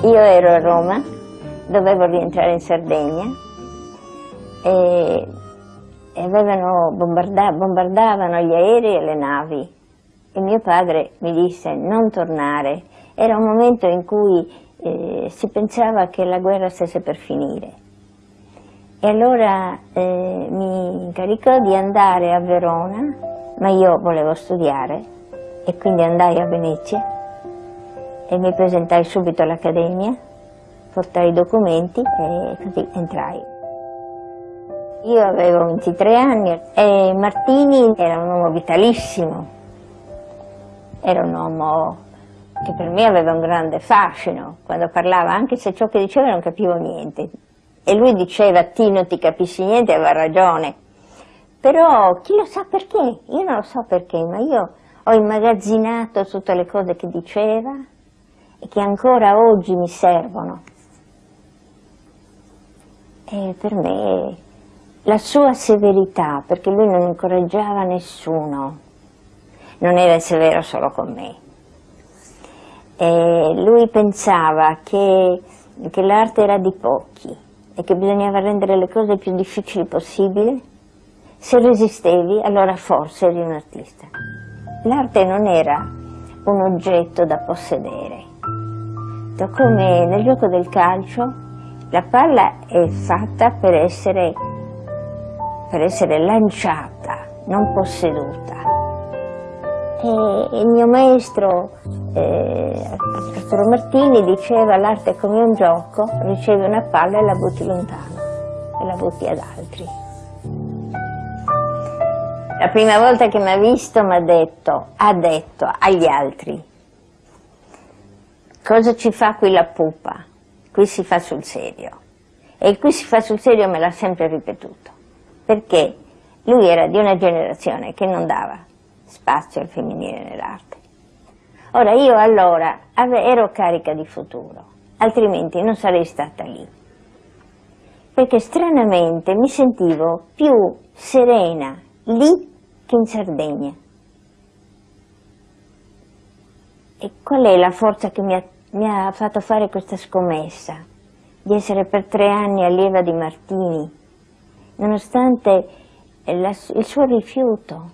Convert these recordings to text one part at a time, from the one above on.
Io ero a Roma, dovevo rientrare in Sardegna e bombardavano gli aerei e le navi e mio padre mi disse non tornare. Era un momento in cui si pensava che la guerra stesse per finire e allora mi incaricò di andare a Verona, ma io volevo studiare e quindi andai a Venezia e mi presentai subito all'Accademia, portai i documenti e così entrai. Io avevo 23 anni e Martini era un uomo vitalissimo, era un uomo che per me aveva un grande fascino quando parlava, anche se ciò che diceva non capivo niente. E lui diceva, ti non ti capisci niente, aveva ragione. Però chi lo sa perché? Io non lo so perché, ma io ho immagazzinato tutte le cose che diceva e che ancora oggi mi servono. E per me la sua severità, perché lui non incoraggiava nessuno, non era severo solo con me. E lui pensava che l'arte era di pochi e che bisognava rendere le cose più difficili possibili. Se resistevi, allora forse eri un artista. L'arte non era un oggetto da possedere. Come nel gioco del calcio, la palla è fatta per essere lanciata, non posseduta. E il mio maestro, Arturo Martini, diceva l'arte è come un gioco, ricevi una palla e la butti lontano, e la butti ad altri. La prima volta che mi ha visto ha detto agli altri, cosa ci fa qui la pupa? Qui si fa sul serio. E il qui si fa sul serio me l'ha sempre ripetuto, perché lui era di una generazione che non dava spazio al femminile nell'arte. Ora io allora ero carica di futuro, altrimenti non sarei stata lì, perché stranamente mi sentivo più serena lì che in Sardegna. E qual è la forza che mi ha fatto fare questa scommessa, di essere per 3 anni allieva di Martini, nonostante il suo rifiuto,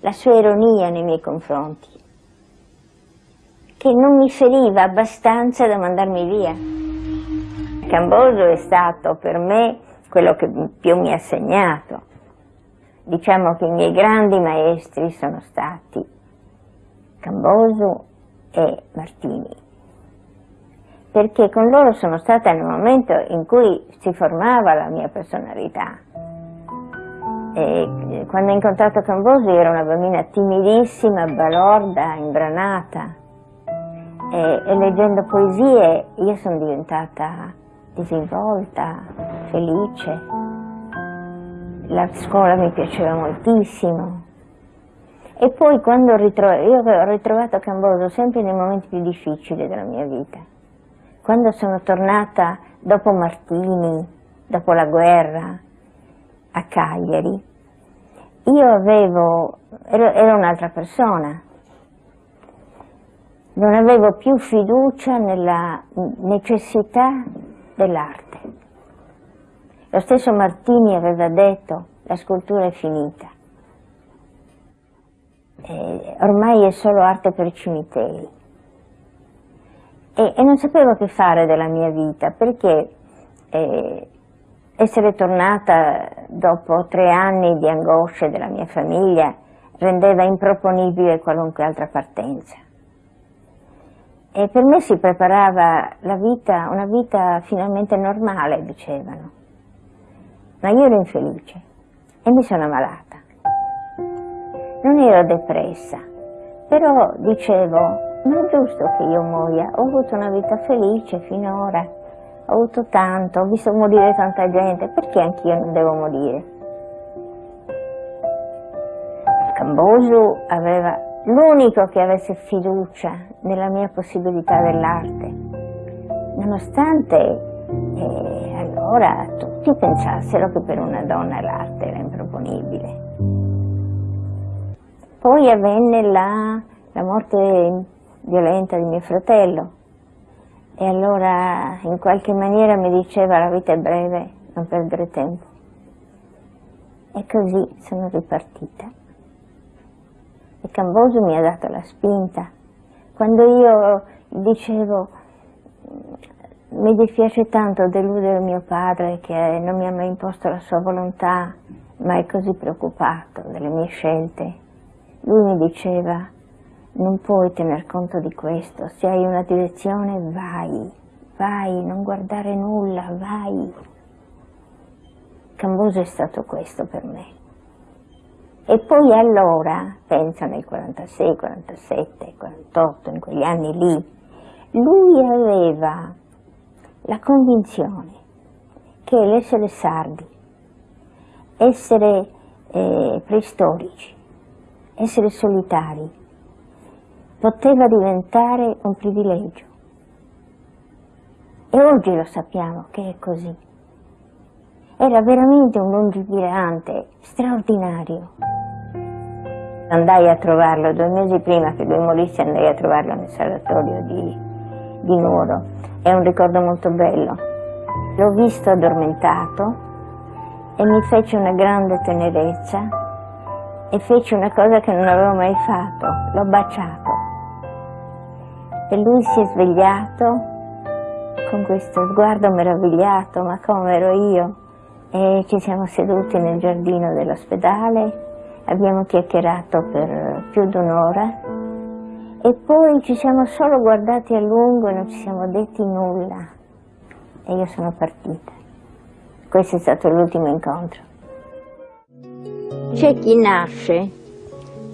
la sua ironia nei miei confronti, che non mi feriva abbastanza da mandarmi via. Camboso è stato per me quello che più mi ha segnato. Diciamo che i miei grandi maestri sono stati Camboso e Martini, perché con loro sono stata nel momento in cui si formava la mia personalità. E quando ho incontrato Camboso io ero una bambina timidissima, balorda, imbranata, e leggendo poesie io sono diventata disinvolta, felice. La scuola mi piaceva moltissimo. E poi quando io ho ritrovato Camboso sempre nei momenti più difficili della mia vita. Quando sono tornata dopo Martini, dopo la guerra, a Cagliari, io ero un'altra persona. Non avevo più fiducia nella necessità dell'arte. Lo stesso Martini aveva detto, la scultura è finita. Ormai è solo arte per i cimiteri. E non sapevo che fare della mia vita, perché essere tornata dopo 3 anni di angosce della mia famiglia rendeva improponibile qualunque altra partenza. E per me si preparava una vita finalmente normale, dicevano. Ma io ero infelice e mi sono ammalata. Non ero depressa, però dicevo, ma è giusto che io muoia, ho avuto una vita felice finora, ho avuto tanto, ho visto morire tanta gente, perché anch'io non devo morire? Camboso aveva l'unico che avesse fiducia nella mia possibilità dell'arte, nonostante allora tutti pensassero che per una donna l'arte era improponibile. Poi avvenne la morte violenta di mio fratello E allora in qualche maniera mi diceva: la vita è breve, non perdere tempo. E così sono ripartita. E Camboso mi ha dato la spinta. Quando io dicevo: mi dispiace tanto deludere mio padre che non mi ha mai imposto la sua volontà, ma è così preoccupato delle mie scelte, lui mi diceva: non puoi tener conto di questo, se hai una direzione vai, non guardare nulla, vai. Camboso è stato questo per me. E poi allora, penso nel 46, 47, 48, in quegli anni lì, lui aveva la convinzione che l'essere sardi, essere preistorici, essere solitari, poteva diventare un privilegio. E oggi lo sappiamo che è così. Era veramente un lungimirante straordinario. Andai a trovarlo 2 mesi prima che lui morisse, andai a trovarlo nel sanatorio di Nuoro. È un ricordo molto bello. L'ho visto addormentato e mi fece una grande tenerezza e fece una cosa che non avevo mai fatto, l'ho baciato. E lui si è svegliato con questo sguardo meravigliato: ma come ero io? E ci siamo seduti nel giardino dell'ospedale, abbiamo chiacchierato per più d'1 ora e poi ci siamo solo guardati a lungo e non ci siamo detti nulla. E io sono partita. Questo è stato l'ultimo incontro. C'è chi nasce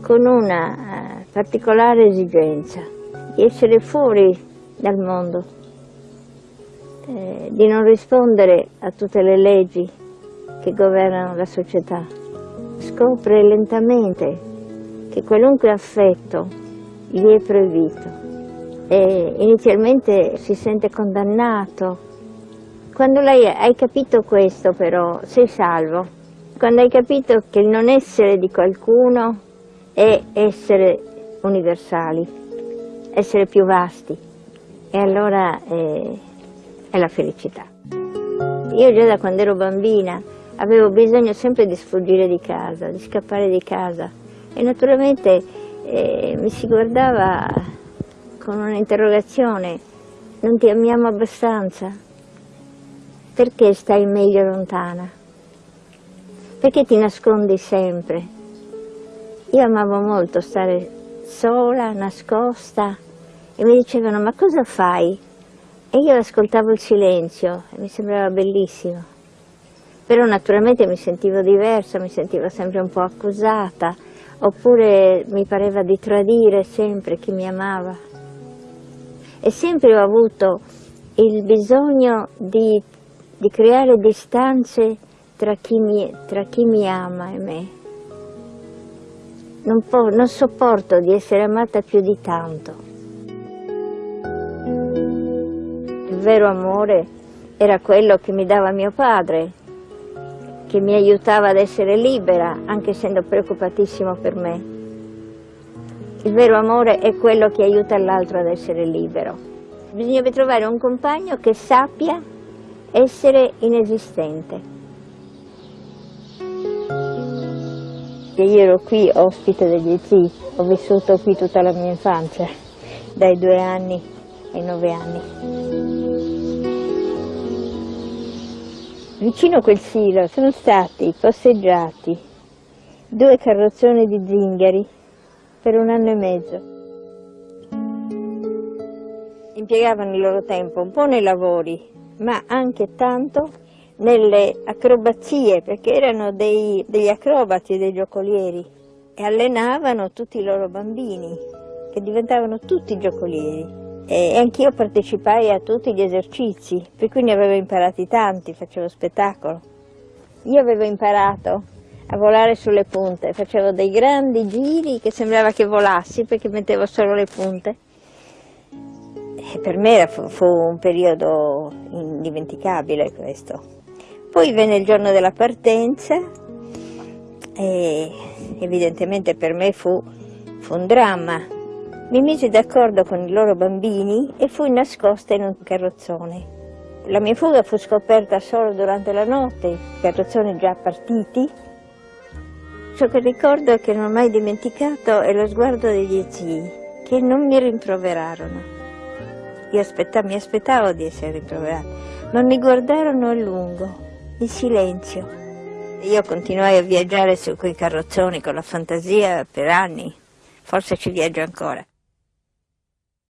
con una particolare esigenza di essere fuori dal mondo, di non rispondere a tutte le leggi che governano la società. Scopre lentamente che qualunque affetto gli è proibito e inizialmente si sente condannato. Quando hai capito questo, però, sei salvo. Quando hai capito che il non essere di qualcuno è essere universali, essere più vasti, e allora è la felicità. Io già da quando ero bambina avevo bisogno sempre di sfuggire di casa, di scappare di casa, e naturalmente mi si guardava con un'interrogazione: non ti amiamo abbastanza? Perché stai meglio lontana? Perché ti nascondi sempre? Io amavo molto stare sola, nascosta, e mi dicevano: ma cosa fai? E io ascoltavo il silenzio e mi sembrava bellissimo. Però naturalmente mi sentivo diversa, mi sentivo sempre un po' accusata, oppure mi pareva di tradire sempre chi mi amava. E sempre ho avuto il bisogno di creare distanze tra chi mi ama e me. Non sopporto di essere amata più di tanto. Il vero amore era quello che mi dava mio padre, che mi aiutava ad essere libera, anche essendo preoccupatissimo per me. Il vero amore è quello che aiuta l'altro ad essere libero. Bisogna trovare un compagno che sappia essere inesistente. Io ero qui ospite degli zii, ho vissuto qui tutta la mia infanzia, dai 2 anni ai 9 anni. Vicino a quel silo sono stati posteggiati 2 carrozzoni di zingari per 1 anno e mezzo. Impiegavano il loro tempo un po' nei lavori, ma anche tanto nelle acrobazie, perché erano degli acrobati e dei giocolieri, e allenavano tutti i loro bambini, che diventavano tutti giocolieri. E anch'io partecipai a tutti gli esercizi, per cui ne avevo imparati tanti, facevo spettacolo. Io avevo imparato a volare sulle punte, facevo dei grandi giri che sembrava che volassi perché mettevo solo le punte. E per me fu un periodo indimenticabile questo. Poi venne il giorno della partenza e evidentemente per me fu un dramma, Mi misi d'accordo con i loro bambini e fui nascosta in un carrozzone. La mia fuga fu scoperta solo durante la notte, i carrozzoni già partiti. Ciò che ricordo e che non ho mai dimenticato è lo sguardo degli zii, che non mi rimproverarono. Io mi aspettavo di essere rimproverata, ma mi guardarono a lungo, in silenzio. Io continuai a viaggiare su quei carrozzoni con la fantasia per anni, forse ci viaggio ancora.